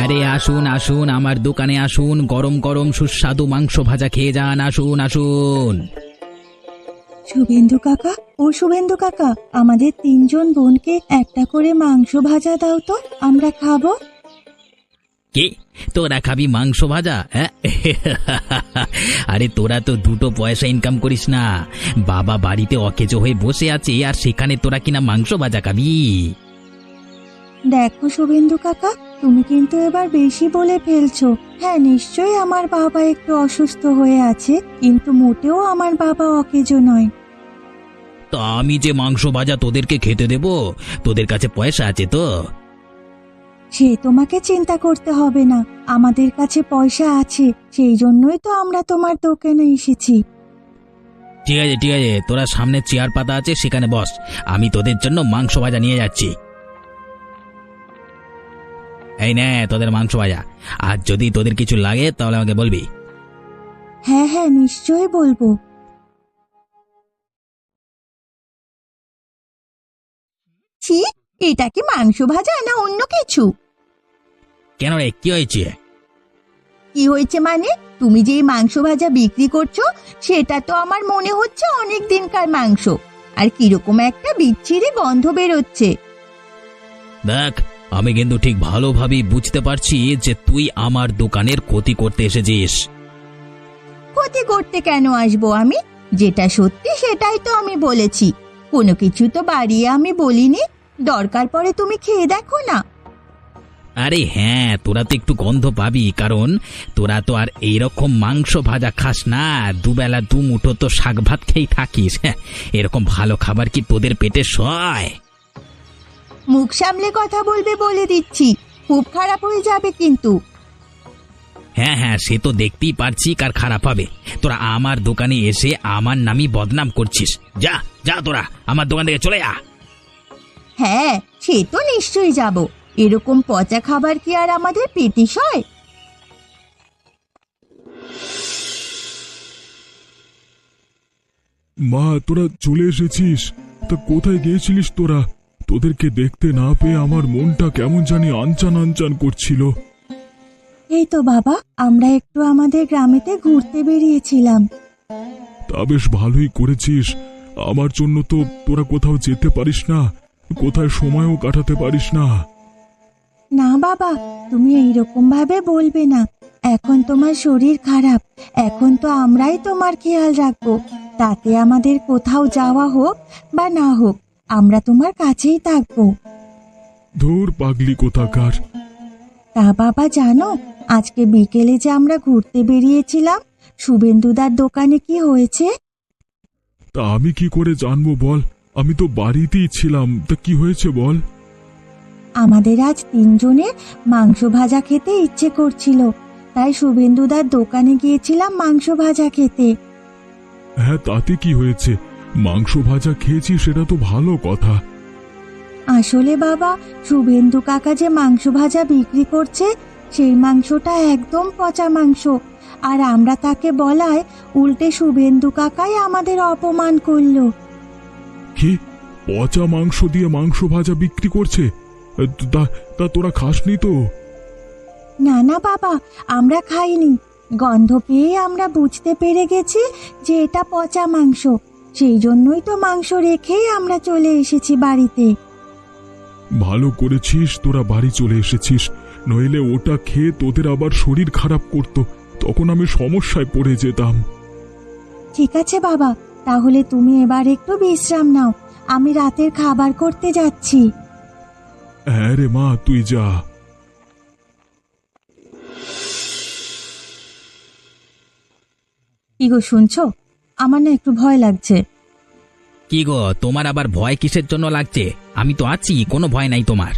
আরে আসুন আসুন, আমার দোকানে আসুন, গরম গরম সুস্বাদু মাংস ভাজা খেয়ে যান। আসুন আসুন। শুভেন্দু কাকা, ও শুভেন্দু কাকা, আমাদের তিনজন বোনকে একটা করে মাংস ভাজা দাও তো, আমরা খাবো। কে? তোরা খাবি মাংস ভাজা? হ্যাঁ? আরে তোরা তো দুটো পয়সা ইনকাম করিস না। বাবা বাড়িতে অকেজো হয়ে বসে আছে, আর সেখানে তোরা কিনা মাংস ভাজা খাবি? দেখো শুভেন্দু কাকা, তুমি কিন্তু এবার বেশি বলে ফেলছো। হ্যাঁ, নিশ্চয়ই আমার বাবা একটু অসুস্থ হয়ে আছে, কিন্তু মোটেও আমার বাবা অকেজো নয়। তা আমি যে মাংস ভাজা তোদেরকে খেতে দেব, তোদের কাছে পয়সা আছে তো? সে তোমাকে চিন্তা করতে হবে না, আমাদের কাছে পয়সা আছে, সেই জন্যই তো আমরা তোমার দোকানে এসেছি। ঠিক আছে ঠিক আছে, তোরা সামনে চেয়ার পাতা আছে, সেখানে বস। আমি তোদের জন্য মাংস ভাজা নিয়ে যাচ্ছি। এই নে তোদের মাংস ভাজা। আর যদি তোদের কিছু লাগে তাহলে আমাকে বলবি। হ্যাঁ হ্যাঁ, নিশ্চয়ই বলবো। ছি, এটা কি মাংস ভাজা না অন্য কিছু? কেন রে, কি হয়েছে? কি হয়েছে মানে? তুমি যে এই মাংস ভাজা বিক্রি করছো, সেটা তো আমার মনে হচ্ছে অনেক দিনকার মাংস, আর কিরকম একটা বিচ্ছিরি গন্ধ বেরোচ্ছে। দেখ, আমি কিন্তু ঠিক ভালোভাবেই বুঝতে পারছি যে তুই আমার দোকানের ক্ষতি করতে এসেছিস। ক্ষতি করতে কেন আসবো আমি? যেটা সত্যি সেটাই তো আমি বলেছি, কোনো কিছু তো বাড়িয়ে আমি বলিনি। দরকার পড়ে তুমি খেয়ে দেখো না। আরে হ্যাঁ, তোরা তো একটু গন্ধ পাবি, কারণ তোরা তো আর এইরকম মাংস ভাজা খাস না। দুবেলা দু মুঠো তো শাক ভাত খেয়েই থাকিস। হ্যাঁ, এরকম ভালো খাবার কি তোদের পেটে সয়? মুখ সামলে কথা বলবে বলে দিচ্ছি, খুব খারাপ হয়ে যাবে কিন্তু। হ্যাঁ হ্যাঁ, সে তো দেখতেই পারছি কার খারাপ হবে। তোরা আমার দোকানে এসে আমার নামই বদনাম করছিস। যা যা, তোরা আমার দোকান থেকে চলে যা। হ্যাঁ, সে তো নিশ্চয়ই যাব। এরকম পচা খাবার কি আর আমাদের পেটে সয়? মা, তোরা চলে এসেছিস? তা কোথায় গিয়েছিলিস তোরা? তোদেরকে দেখতে না পেয়ে আমার মনটা কেমন জানি আনচান আনচান করছিল। এই তো বাবা, আমরা একটু আমাদের গ্রামেতে ঘুরতে বেরিয়েছিলাম। তা বেশ ভালোই করেছিস। আমার জন্য তো তোরা কোথাও যেতে পারিস না, কোথায় সময়ও কাটাতে পারিস না। না বাবা, তুমি এইরকম ভাবে বলবে না। এখন তোমার শরীর খারাপ, এখন তো আমরাই তোমার খেয়াল রাখবো। তাতে আমাদের কোথাও যাওয়া হোক বা না হোক, আমরা তোমার কাছেই থাকবো। ধুর পাগলি কোথাকার! তা বাবা জানো, আজকে বিকেলে যে আমরা ঘুরতে বেরিয়েছিলাম, শুভেন্দুদার দোকানে কি হয়েছে? তা আমি কি করে জানবো বল? আমি তো বাড়িতেই ছিলাম। তা কি হয়েছে বল? আমাদের আজ তিনজনের মাংস ভাজা খেতে ইচ্ছে করছিল, তাই শুভেন্দুদার দোকানে গিয়েছিলাম মাংস ভাজা খেতে। হ্যাঁ, তাতে কি হয়েছে? মাংস ভাজা খেয়েছি, সেটা তো ভালো কথা। আসলে বাবা, শুভেন্দু কাকা যে মাংস ভাজা বিক্রি করছে, সেই মাংসটা একদম পচা মাংস। আর আমরা তাকে বলায় উল্টে শুভেন্দু কাকাই আমাদের অপমান করলো। কি? পচা মাংস দিয়ে মাংস ভাজা বিক্রি করছে? তা তা তোরা খাসনি তো? না না বাবা, আমরা খাইনি। গন্ধ পেয়ে আমরা বুঝতে পেরে গেছি যে এটা পচা মাংস, সেই জন্যই তো মাংস রেখেই আমরা চলে এসেছি বাড়িতে। ভালো করেছিস তোরা বাড়ি চলে এসেছিস, নইলে ওটা খেয়ে তোদের আবার শরীর খারাপ করত, তখন আমি সমস্যায় পড়ে যেতাম। ঠিক আছে বাবা, তাহলে তুমি এবার একটু বিশ্রাম নাও, আমি রাতের খাবার করতে যাচ্ছি। হ্যাঁ রে মা, তুই যা। কি গো শুনছো? আমার না একটু ভয় লাগছে। কি গো, তোমার আবার ভয় কিসের জন্য লাগছে? আমি তো আছি, কোনো ভয় নাই তোমার।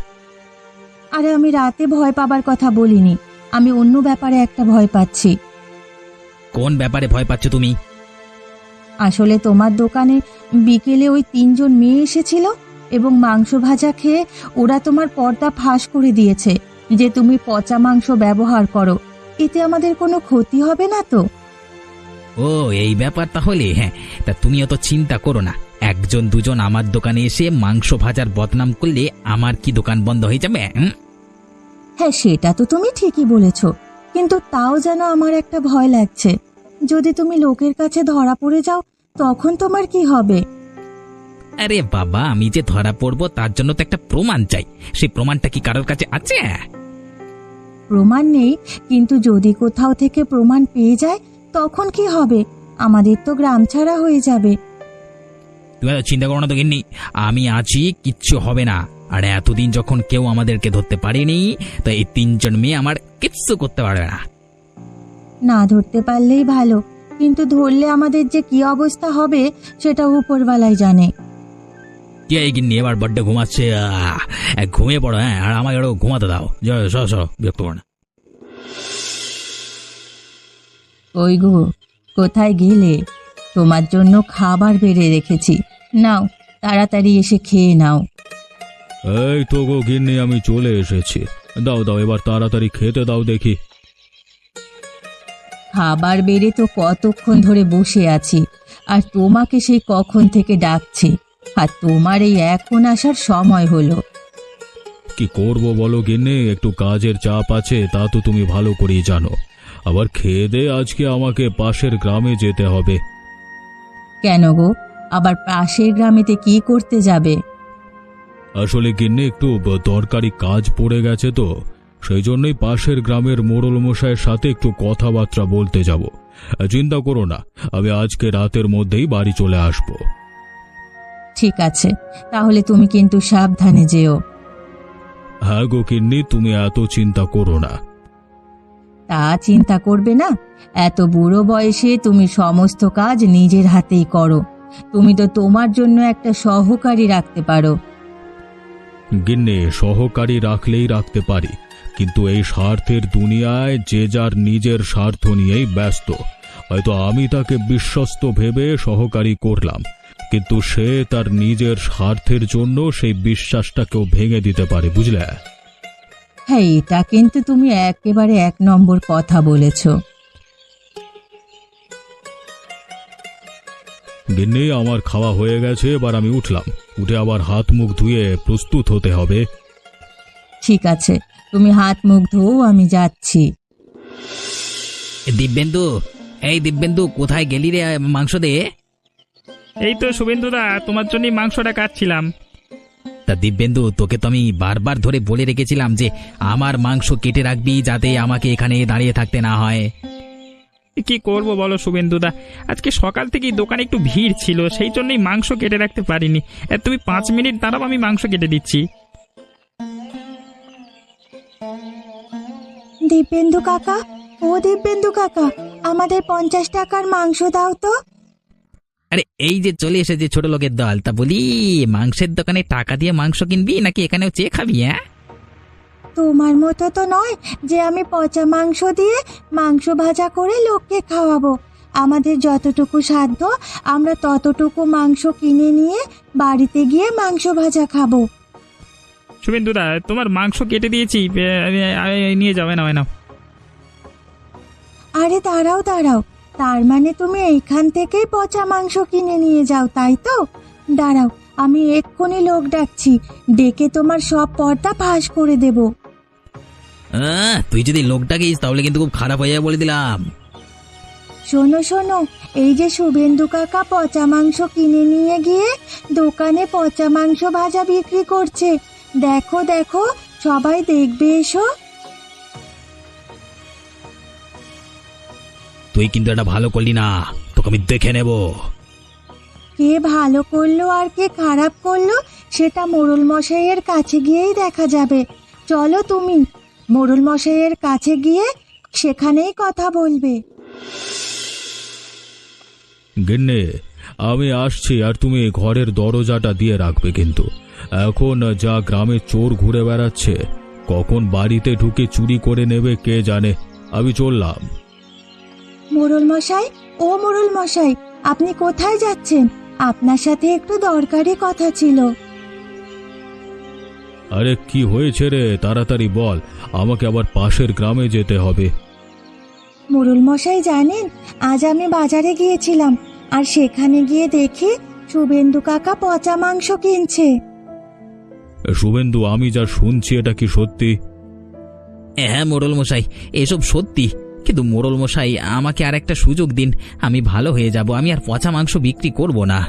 আরে আমি রাতে ভয় পাবার কথা বলিনি, আমি অন্য ব্যাপারে একটা ভয় পাচ্ছি। কোন ব্যাপারে ভয় পাচ্ছ তুমি? আসলে তোমার দোকানে বিকেলে ওই তিনজন মেয়ে এসেছিল, এবং মাংস ভাজা খেয়ে ওরা তোমার পর্দা ফাঁস করে দিয়েছে যে তুমি পচা মাংস ব্যবহার করো। এতে আমাদের কোনো ক্ষতি হবে না তো? ও এই ব্যাপার তাহলে? হ্যাঁ, তা তুমিও তো চিন্তা করো না, একজন দুজন আমার দোকানে এসে মাংস ভাজার বদনাম করলে আমার কি দোকান বন্ধ হয়ে যাবে? হ্যাঁ, সেটা তো তুমি ঠিকই বলেছ, কিন্তু তাও যেন আমার একটা ভয় লাগছে। যদি তুমি লোকের কাছে ধরা পড়ে যাও, তখন তোমার কি হবে? আরে বাবা, আমি যে ধরা পড়বো তার জন্য তো একটা প্রমাণ চাই। সেই প্রমাণটা কি কারোর কাছে আছে? প্রমাণ নেই, কিন্তু যদি কোথাও থেকে প্রমাণ পেয়ে যায় তখন কি হবে? আমাদের তো গ্রাম ছাড়া হয়ে যাবে। তুমি এত চিন্তা করো না তো গিন্নি, আমি আছি, কিচ্ছু হবে না। আর এতদিন যখন কেউ আমাদেরকে ধরতে পারেনি, তো এই তিনজন মেয়ে আমার কিচ্ছু করতে পারবে না। না ধরতে পারলেই ভালো, কিন্তু ধরলে আমাদের যে কি অবস্থা হবে সেটা উপরওয়ালাই জানে। কে এই গিন্নি এবার বড্ড ঘুমাচ্ছে? ঘুমিয়ে পড়ো। হ্যাঁ, আর আমাকে আরো ঘুমাতে দাও। সরো, বিরক্ত করো না। ওই গো, কোথায় গেলে? তোমার জন্য খাবার বেড়ে রেখেছি, নাও তাড়াতাড়ি এসে খেয়ে নাও। এই তো গো গিন্নি, আমি চলে এসেছি। দাও দাও, এবার তাড়াতাড়ি খেতে দাও দেখি। খাবার বেড়ে তো কতক্ষণ ধরে বসে আছি, আর তোমাকে সেই কখন থেকে ডাকছি, আর তোমার এই এখন আসার সময় হলো। কি করব বলো গিন্নি, একটু কাজের চাপ আছে, তা তো তুমি ভালো করেই জানো। আবার খেয়ে দে আজকে আমাকে পাশের গ্রামে যেতে হবে। কেন গো, আবার পাশের গ্রামেতে কি করতে যাবে? আসলে গিন্নি একটু দরকারি কাজ পড়ে গেছে, তো সেই জন্যই পাশের গ্রামের মোড়ল মশাইয়ের সাথে একটু কথাবার্তা বলতে যাব। চিন্তা করো না, আমি আজকে রাতের মধ্যেই বাড়ি চলে আসব। ঠিক আছে, তাহলে তুমি কিন্তু সাবধানে যেও। হ্যাঁ গো গিন্নি, তুমি এত চিন্তা করো না। তা চিন্তা করবে না? এত বুড়ো বয়সে তুমি সমস্ত কাজ নিজের হাতেই করো। তুমি তো তোমার জন্য একটা সহকারী রাখতে পারো। গিন্নি, সহকারী রাখলেই রাখতে পারি, কিন্তু এই স্বার্থের দুনিয়ায় যে যার নিজের স্বার্থ নিয়েই ব্যস্ত। হয়তো আমি তাকে বিশ্বস্ত ভেবে সহকারী করলাম, কিন্তু সে তার নিজের স্বার্থের জন্য সেই বিশ্বাসটাকেও ভেঙে দিতে পারে, বুঝলে? হ্যাঁ, এটা কিন্তু তুমি একেবারে 1 নম্বর কথা বলেছ। গিন্নি, আমার খাওয়া হয়ে গেছে, এবার আমি উঠলাম। উঠে আবার হাত মুখ ধুয়ে প্রস্তুত হতে হবে। ঠিক আছে, তুমি হাত মুখ ধোও, আমি যাচ্ছি। দিব্যেন্দু, এই দিব্যেন্দু, কোথায় গেলি রে? মাংস দে। এই তো শুভেন্দুদা, তোমার জন্যই মাংসটা কাটছিলাম। তা দিব্যেন্দু, তোকে তো আমি বারবার ধরে বলে রেখেছিলাম যে আমার মাংস কেটে রাখবি, যাতে আমাকে এখানে দাঁড়িয়ে থাকতে না হয়। কি করব বলো শুভেন্দুদা, আজকে সকাল থেকেই দোকানে একটু ভিড় ছিল, সেই জন্যই মাংস কেটে রাখতে পারিনি। তুমি 5 মিনিট দাঁড়াও, আমি মাংস কেটে দিচ্ছি। দিব্যেন্দু কাকা, ও দিব্যেন্দু কাকা, আমাদের 50 টাকার মাংস দাও তো। আরে এই যে চলে এসেছে ছোট লোকের দল। তা বলি, মাংসের দোকানে টাকা দিয়ে মাংস কিনবি নাকি এখানেও চেয়ে খাবি? হ্যাঁ, তোমার মতো তো নয় যে আমি পচা মাংস দিয়ে মাংস ভাজা করে লোককে খাওয়াবো। আমাদের যতটুকু সাধ্য আমরা ততটুকু মাংস কিনে নিয়ে বাড়িতে গিয়ে মাংস ভাজা খাবো। শুভেন্দুদা, তোমার মাংস কেটে দিয়েছি, নিয়ে যাবে না? না, আরে দাঁড়াও দাঁড়াও, তার মানে তুমি এইখান থেকেই পচা মাংস কিনে নিয়ে যাও, তাই তো? দাঁড়াও, আমি এক্ষুনি লোক ডাকছি, ডেকে তোমার সব পর্দা ফাঁস করে দেব। তুই যদি লোকটাকিস তাহলে কিন্তু খুব খারাপ হয়ে যাবে, বলে দিলাম। শোনো শোনো, এই যে শুভেন্দু কাকা পচা মাংস কিনে নিয়ে গিয়ে দোকানে পচা মাংস ভাজা বিক্রি করছে, দেখো দেখো, সবাই দেখবে, এসো। তুই কিন্তু এটা ভালো করলি না, তোকে আমি দেখে নেব। কে ভালো করলো আর কে খারাপ করলো সেটা মোড়ল মশাইয়ের কাছে গিয়েই দেখা যাবে। চলো তুমি, মোড়ল মশাইয়ের কাছে গিয়ে সেখানেই কথা বলবে। গিন্নি, আমি আসছি, আর তুমি ঘরের দরজাটা দিয়ে রাখবে কিন্তু। এখন যা গ্রামে চোর ঘুরে বেড়াচ্ছে, কখন বাড়িতে ঢুকে চুরি করে নেবে কে জানে। আমি চললাম। মোড়ল মশাই, ও মোড়ল মশাই, আপনি কোথায় যাচ্ছেন? আপনার সাথে একটু দরকারি কথা ছিল। আরে কি হয়েছে রে, তাড়াতাড়ি বল, আমাকে আবার পাশের গ্রামে যেতে হবে। মোড়ল মশাই জানেন, আজ আমি বাজারে গিয়েছিলাম, আর সেখানে গিয়ে দেখি শুভেন্দু কাকা পচা মাংস কিনছে। শুভেন্দু, আমি যা শুনছি এটা কি সত্যি? হ্যাঁ মোড়ল মশাই, এসব সত্যি। কিন্তু মোড়ল মশাই, আমাকে আর একটা সুযোগ দিন, আমি ভালো হয়ে যাব। আমি আর পচা মাংস বিক্রি করব না।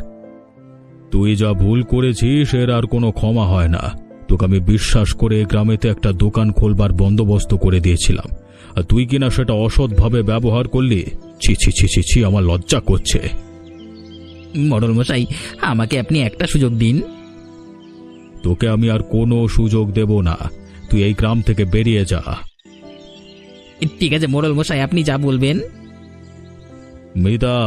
তুই যা ভুল করেছিস এর আর কোনো ক্ষমা হয় না। তোকে আমি বিশ্বাস করে গ্রামেতে একটা দোকান খোলবার বন্দোবস্ত করে দিয়েছিলাম, আর তুই কিনা সেটা অসৎভাবে ব্যবহার করলি। ছি ছি ছি ছি ছি, আমার লজ্জা করছে। মোড়ল মশাই, আমাকে আপনি একটা সুযোগ দিন। তোকে আমি আর কোনো সুযোগ দেব না। তুই এই গ্রাম থেকে বেরিয়ে যা। ঠিক আছে মোড়ল মশাই, আপনি যা বলবেন। মিতা,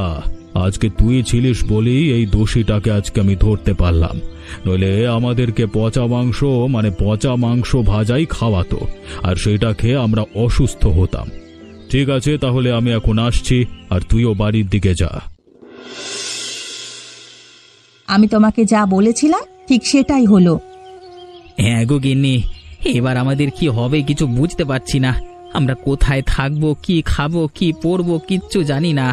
আজকে তুই ছিলিস বলেই এই দোষীটাকে আজকে আমি ধরতে পারলাম, নইলে আমাদেরকে পচা মাংস ভাজাই খাওয়াতো, আর সেটা খেয়ে আমরা অসুস্থ হতাম। ঠিক আছে, তাহলে আমি এখন আসছি, আর তুইও বাড়ির দিকে যা। আমি তোমাকে যা বলেছিলাম ঠিক সেটাই হলো। হ্যাঁ গো গিন্নি, এবার আমাদের কি হবে কিছু বুঝতে পারছি না। আমরা কোথায় থাকবো, কি খাবো, কি পরবো, কিচ্ছু জানি না।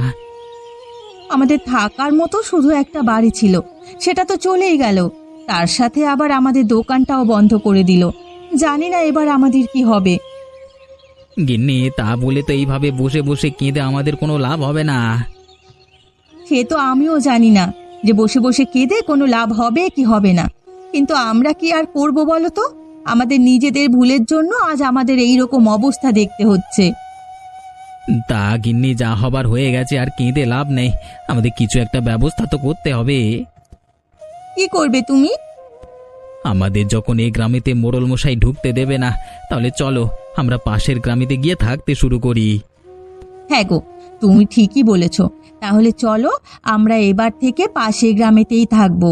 আমাদের থাকার মতো শুধু একটা বাড়ি ছিল, সেটা তো চলেই গেল। তার সাথে আবার আমাদের দোকানটাও বন্ধ করে দিল। জানি না এবার আমাদের কি হবে। গিন্নি, তা বলে তো এইভাবে বসে বসে কেঁদে আমাদের কোনো লাভ হবে না। সে তো আমিও জানি না যে বসে বসে কেঁদে কোনো লাভ হবে কি হবে না, কিন্তু আমরা কি আর করব বলো তো? আমাদের নিজেদের ভুলের জন্য আজ আমাদের এই রকম অবস্থা দেখতে হচ্ছে। তা গিন্নি, যা হবার হয়ে গেছে, আর কেঁদে লাভ নেই। আমাদের কিছু একটা ব্যবস্থা তো করতে হবে। কি করবে তুমি? আমাদের যখন এই গ্রামেতে মোড়ল মশাই ঢুকতে দেবে না, তাহলে চলো আমরা পাশের গ্রামেতে গিয়ে থাকতে শুরু করি। হ্যাঁ গো, তুমি ঠিকই বলেছ। তাহলে চলো আমরা এবার থেকে পাশের গ্রামেতেই থাকবো।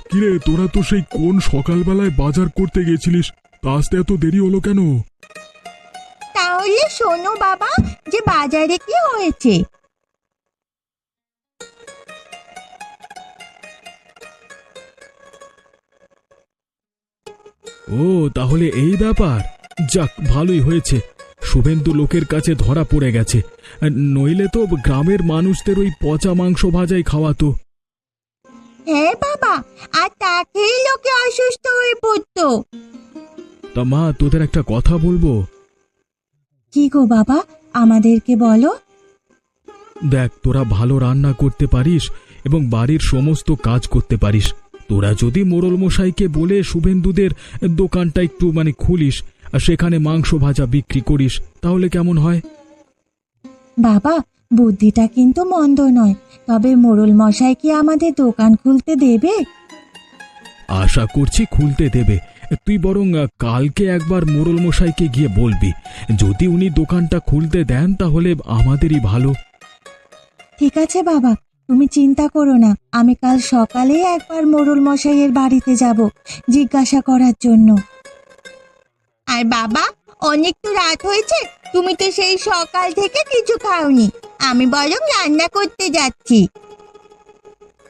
কিরে, তোরা তো সেই কোন সকালবেলায় বাজার করতে গেছিলিস, তা আসতে এত দেরি হলো কেন? তাহলে শোনো বাবা, যে বাজারে কি হয়েছে। ও, তাহলে এই ব্যাপার। যাক, ভালোই হয়েছে, শুভেন্দু লোকের কাছে ধরা পড়ে গেছে, নইলে তো গ্রামের মানুষদের ওই পচা মাংস ভাজাই খাওয়াতো। হ্যাঁ বাবা, আর তাকেই লোকে অসুস্থ হয়ে পড়তো। তা মা, তোদের একটা কথা বলবো। কি গো বাবা, আমাদেরকে বলো। দেখ, তোরা ভালো রান্না করতে পারিস এবং বাড়ির সমস্ত কাজ করতে পারিস। তোরা যদি মোড়ল মশাইকে বলে শুভেন্দুদের দোকানটা একটু খুলিস, আর সেখানে মাংস ভাজা বিক্রি করিস, তাহলে কেমন হয়? বাবা, বুদ্ধিটা কিন্তু মন্দ নয়, তবে মোড়ল মশাই কি আমাদের দোকান খুলতে দেবে? আশা করছি খুলতে দেবে। তুই বরং কালকে একবার মোড়ল মশাইকে গিয়ে বলবি, যদি উনি দোকানটা খুলতে দেন তাহলে আমাদেরই ভালো। ঠিক আছে বাবা, তুমি চিন্তা করো না। আমি কাল সকালে একবার মোড়ল মশাইয়ের বাড়িতে যাব জিজ্ঞাসা করার জন্য। আর বাবা, অনেক তো রাত হয়েছে, তুমি তো সেই সকাল থেকে কিছু খাওনি। আমি বরং রান্না করতে যাচ্ছি।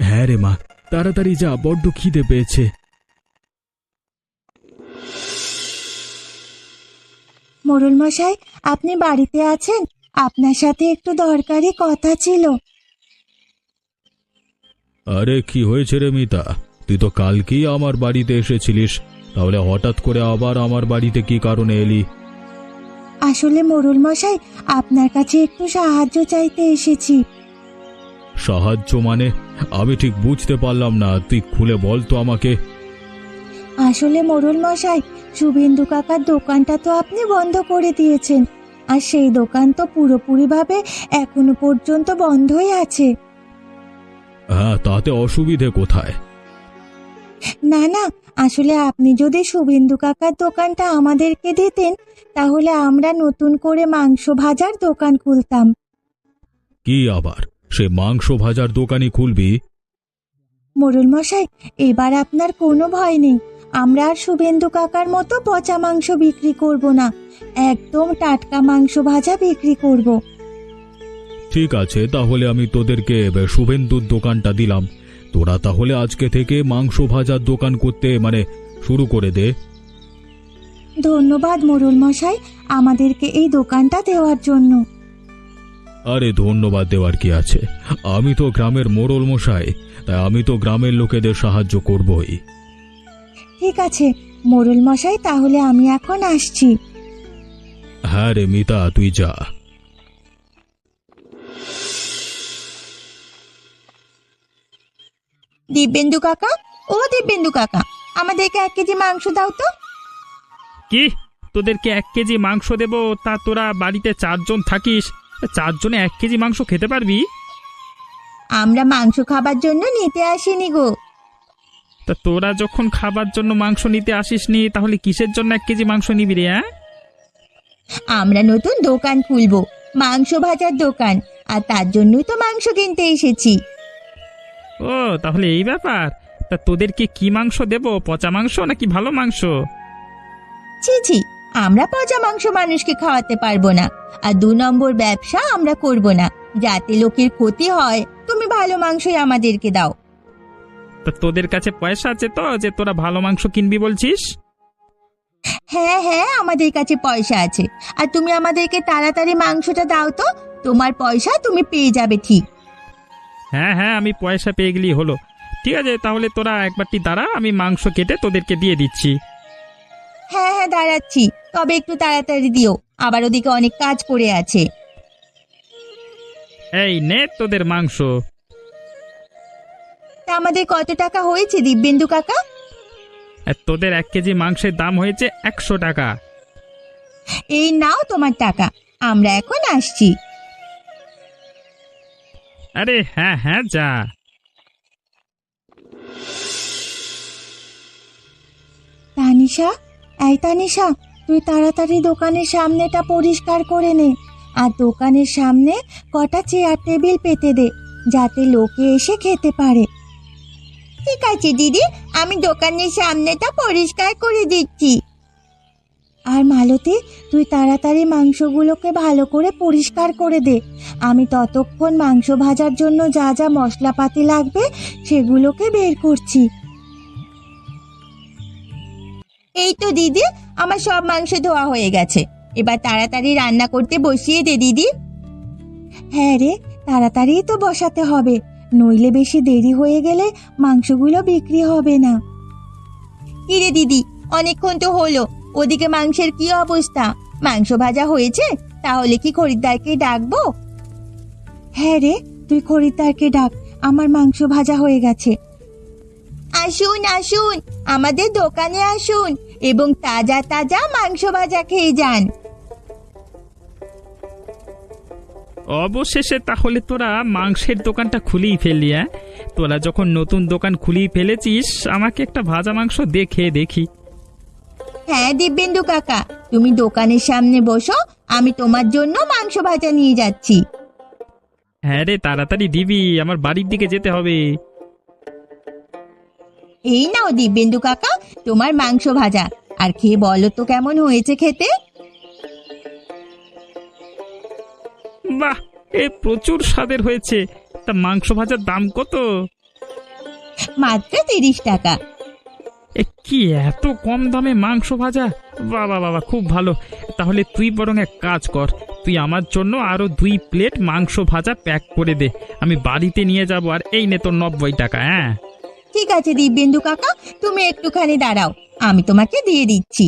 হ্যাঁ রে মা, তাড়াতাড়ি যা, বড্ড খিদে পেয়েছে। মোড়ল মশাই, আপনি বাড়িতে আছেন? আপনার সাথে একটু দরকারি কথা ছিল। আরে কি হয়েছে রে মিতা? তুই তো কালকেই আমার বাড়িতে এসেছিলিস, তাহলে হঠাৎ করে আবার আমার বাড়িতে কি কারণে এলি? আসলে মোড়ল মশাই, আপনার কাছে একটু সাহায্য চাইতে এসেছি। সাহায্য মানে? আমি ঠিক বুঝতে পারলাম না, তুই খুলে বল তো আমাকে। আসলে মোড়ল মশাই, শুভেন্দু কাকার দোকানটা তো আপনি বন্ধ করে দিয়েছেন, আর সেই দোকান তো পুরোপুরিভাবে এখনো পর্যন্ত বন্ধই আছে। হ্যাঁ, তাতে অসুবিধে কোথায়? না না, আসলে আপনি যদি শুভেন্দু কাকার দোকানটা আমাদেরকে দিতেন, তাহলে আমরা নতুন করে মাংস ভাজার দোকান খুলতাম। কি আবার সে মাংস ভাজার দোকানই খুলবি? মোড়ল মশাই, এবার আপনার কোনো ভয় নেই। আমরা আর শুভেন্দু কাকার মতো পচা মাংস বিক্রি করব না, একদম টাটকা মাংস ভাজা বিক্রি করব। ঠিক আছে, তাহলে আমি তোদেরকে শুভেন্দুর দোকানটা দিলাম। তোরা তাহলে আজকে থেকে মাংস ভাজার দোকান করতে শুরু করে দে। ধন্যবাদ মোড়ল মশাই আমাদেরকে এই দোকানটা দেওয়ার জন্য। আরে ধন্যবাদ দেওয়ার কি আছে, আমি তো গ্রামের মোড়ল মশাই, তাই আমি তো গ্রামের লোকেদের সাহায্য করবই। ঠিক আছে মোড়ল মশাই, তাহলে আমি এখন আসছি। হ্যাঁ রে মিতা, তুই যা। দিব্যেন্দু কাকা, ও দিব্যেন্দু কাকা, আমাদেরকে 1 কেজি মাংস দাও তো। কি, তোদেরকে 1 কেজি মাংস দেবো? তা তোরা বাড়িতে 4 জন থাকিস, 4 জনে 1 কেজি মাংস খেতে পারবি? আমরা মাংস খাবার জন্য নিতে আসিনি গো। তা তোরা যখন খাবার জন্য মাংস নিতে আসিসনি, তাহলে কিসের জন্য 1 কেজি মাংস নিবি রে? হ্যাঁ, আমরা নতুন দোকান খুলবো, মাংস ভাজার দোকান, আর তার জন্যই তো মাংস কিনতে এসেছি। ও তাহলে এই ব্যাপার। তা তোদেরকে কি মাংস দেবো, পচা মাংস নাকি ভালো মাংস? ছি ছি, আমরা পচা মাংস মানুষকে খাওয়াতে পারবো না, আর 2 নম্বর ব্যবসা আমরা করব না, যাতে লোকের ক্ষতি হয়। তুমি ভালো মাংসই আমাদেরকে দাও। তা তোদের কাছে পয়সা আছে তো, যে তোরা ভালো মাংস কিনবি বলছিস? হ্যাঁ হ্যাঁ, আমাদের কাছে পয়সা আছে, আর তুমি আমাদেরকে তাড়াতাড়ি মাংসটা দাও তো, তোমার পয়সা তুমি পেয়ে যাবে ঠিক। হ্যাঁ হ্যাঁ, আমি পয়সা পেয়ে গেলেই হলো। ঠিক আছে, তাহলে তোরা একবারটি দাঁড়া, আমি মাংস কেটে তোদেরকে দিয়ে দিচ্ছি। হ্যাঁ হ্যাঁ দাঁড়াচ্ছি, তবে একটু তাড়াতাড়ি দিও, আবার ওদিকে অনেক কাজ পড়ে আছে। এই নে তোদের মাংস। তা আমাদের কত টাকা হয়েছে দিব্যেন্দু কাকা? আর তোদের 1 কেজি মাংসের দাম হয়েছে 100 টাকা। এই নাও তোমার টাকা, আমরা এখন আসছি। আরে হ্যাঁ হ্যাঁ, যা। তানিশা, এই তানিশা, তুই তাড়াতাড়ি দোকানের সামনেটা পরিষ্কার করে নে, আর দোকানের সামনে কটা চেয়ার টেবিল পেতে দে, যাতে লোকে এসে খেতে পারে। ঠিক আছে দিদি, আমি দোকানের সামনেটা পরিষ্কার করে দিচ্ছি। আর মালতী, তুই তাড়াতাড়ি মাংসগুলোকে ভালো করে পরিষ্কার করে দে, আমি ততক্ষণ মাংস ভাজার জন্য যা যা মশলাপাতি লাগবে সেগুলোকে বের করছি। এই তো দিদি, আমার সব মাংস ধোয়া হয়ে গেছে, এবার তাড়াতাড়ি রান্না করতে বসিয়ে দে দিদি। হ্যাঁ রে, তাড়াতাড়ি তো বসাতে হবে, নইলে বেশি দেরি হয়ে গেলে মাংসগুলো বিক্রি হবে না। কি রে দিদি, অনেকক্ষণ তো হলো, ওদিকে মাংসের কি অবস্থা? মাংস ভাজা হয়েছে? তাহলে কি খরিদ্দারকে ডাকবো? হ্যাঁ রে, তুই খরিদ্দারকে ডাক, আমার মাংস ভাজা হয়ে গেছে। আসুন আসুন, আমাদের দোকানে আসুন এবং তাজা তাজা মাংস ভাজা খেয়ে যান। অবশেষে তাহলে তোরা মাংসের দোকানটা খুলেই ফেললি। হ্যাঁ, তোরা যখন নতুন দোকান খুলেই ফেলেছিস, আমাকে একটা ভাজা মাংস দেখে দেখি। হ্যাঁ দিব্যেন্দু কাকা, তুমি দোকানের সামনে বসো, আমি তোমার জন্য মাংস ভাজা নিয়ে যাচ্ছি। হ্যাঁ রে, তাড়াতাড়ি দিবি, আমার বাড়ির দিকে যেতে হবে। এই নাও দিব্যেন্দু কাকা, তোমার মাংস ভাজা, আর খেয়ে বলো তো কেমন হয়েছে খেতে। বাহ, এ প্রচুর স্বাদের হয়েছে। তা মাংস ভাজার দাম কত? মাত্র 30 টাকা। এ কি এত কম দামে মাংস ভাজা? বাবা বাবা, খুব ভালো। তাহলে তুই বরং এক কাজ কর, তুই আমার জন্য আরো 2 প্লেট মাংস ভাজা প্যাক করে দে, আমি বাড়িতে নিয়ে যাব। আর এই নে তোর 90 টাকা। হ্যাঁ ঠিক আছে দিব্যেন্দু কাকা, তুমি একটুখানি দাঁড়াও, আমি তোমাকে দিয়ে দিচ্ছি।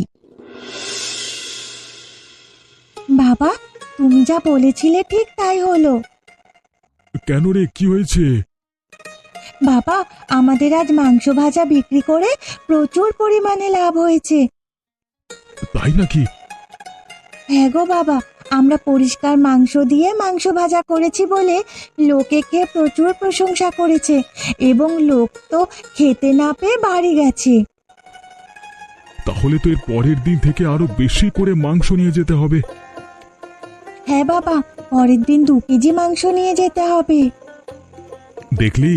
বাবা, তুমি যা বলেছিলে ঠিক তাই হলো। কেন রে, কি হয়েছে? বাবা, আমাদের আজ মাংস ভাজা বিক্রি করে প্রচুর পরিমাণে লাভ হয়েছে। তাই নাকি? হ্যাঁ গো বাবা, আমরা পরিষ্কার মাংস দিয়ে মাংস ভাজা করেছি বলে লোকে খেয়ে প্রচুর প্রশংসা করেছে, এবং লোক তো খেতে না পেয়ে বাড়ি গেছে। তাহলে তো এর পরের দিন থেকে আরো বেশি করে মাংস নিয়ে যেতে হবে। হ্যাঁ বাবা, পরের দিন 2 কেজি মাংস নিয়ে যেতে হবে। দেখলি,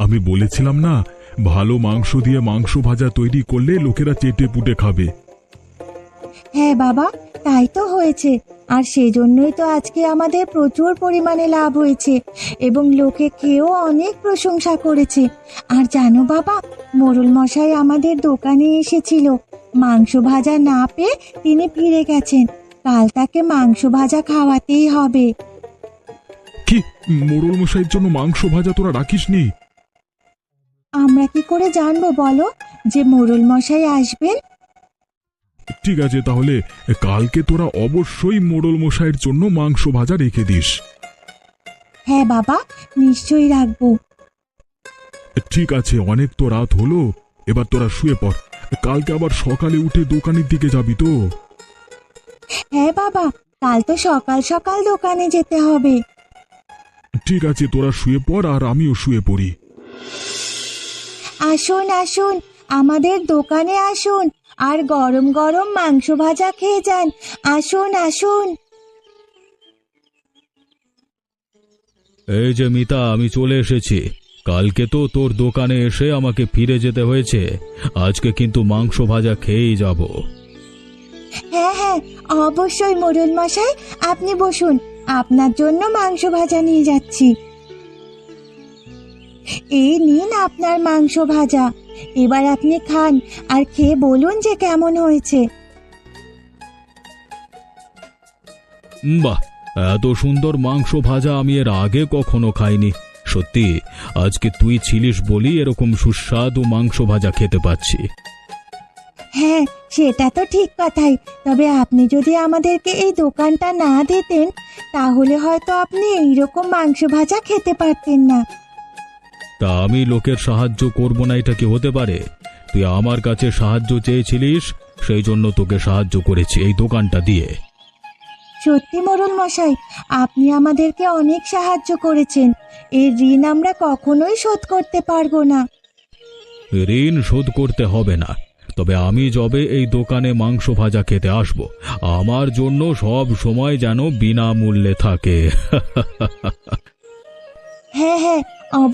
আমি বলেছিলাম না, ভালো মাংস দিয়ে মাংস ভাজা তৈরি করলে লোকেরা চেটে পুটে খাবে। হ্যাঁ বাবা, তাই তো হয়েছে, আর সেজন্যই তো আজকে আমাদের প্রচুর পরিমাণে লাভ হয়েছে, এবং লোকে খেয়েও অনেক প্রশংসা করেছে। আর জানো বাবা, মোড়ল মশাই আমাদের দোকানে এসেছিল, মাংস ভাজা না পেয়ে তিনি ফিরে গেছেন। কাল তাকে মাংস ভাজা খাওয়াতেই হবে। কি, মোড়ল মশাইয়ের জন্য মাংস ভাজা তোরা রাখিসনি? আমরা কি করে জানবো বলো যে মোড়ল মশাই আসবেন? ঠিক আছে, তাহলে কালকে তোরা অবশ্যই মোড়ল মশাইয়ের জন্য মাংস ভাজা রেখে দিস। হ্যাঁ বাবা, নিশ্চয়ই রাখবো। ঠিক আছে, অনেক তো রাত হলো, এবার তোরা শুয়ে পড়। কালকে আবার সকালে উঠে দোকানের দিকে যাবি তো? হ্যাঁ বাবা, কাল তো সকাল সকাল দোকানে যেতে হবে। ঠিক আছে, তোরা শুয়ে পড় আর আমিও শুয়ে পড়ি। আসুন আসুন, আমাদের দোকানে আসুন আর গরম গরম মাংস ভাজা খেয়ে যান। আসুন আসুন। এই যে মিতা, আমি চলে এসেছি। কালকে তো তোর দোকানে এসে আমাকে ফিরে যেতে হয়েছে, আজকে কিন্তু মাংস ভাজা খেয়েই যাব। হ্যাঁ হ্যাঁ, অবশ্যই মোড়ল মশাই, আপনি বসুন, আপনার জন্য মাংস ভাজা নিয়ে যাচ্ছি। এই নিন আপনার মাংস ভাজা, এবার আপনি খান আর খেয়ে বলুন যে কেমন হয়েছে। বাহ, এত সুন্দর মাংস ভাজা আমি এর আগে কখনো খাইনি। সত্যি, আজকে তুই ছিলিস বলি এরকম সুস্বাদু মাংস ভাজা খেতে পাচ্ছি। হ্যাঁ, সেটা তো ঠিক কথাই, তবে আপনি যদি আমাদেরকে এই দোকানটা না দিতেন তাহলে হয়তো আপনি এইরকম মাংস ভাজা খেতে পারতেন না। তা আমি লোকের সাহায্য করব না, এটা কি হতে পারে? তুই আমার কাছে সাহায্য চেয়েছিলিস, সেই জন্য তোকে সাহায্য করেছি এই দোকানটা দিয়ে। সত্যি মোড়ল মশাই, আপনি আমাদেরকে অনেক সাহায্য করেছেন, এর ঋণ আমরা কখনোই শোধ করতে পারবো না। ঋণ শোধ করতে হবে না, তবে আমি যবে এই দোকানে মাংস ভাজা খেতে আসব, আমার জন্য সব সময় যেন বিনামূল্যে থাকে। হ্যাঁ হ্যাঁ,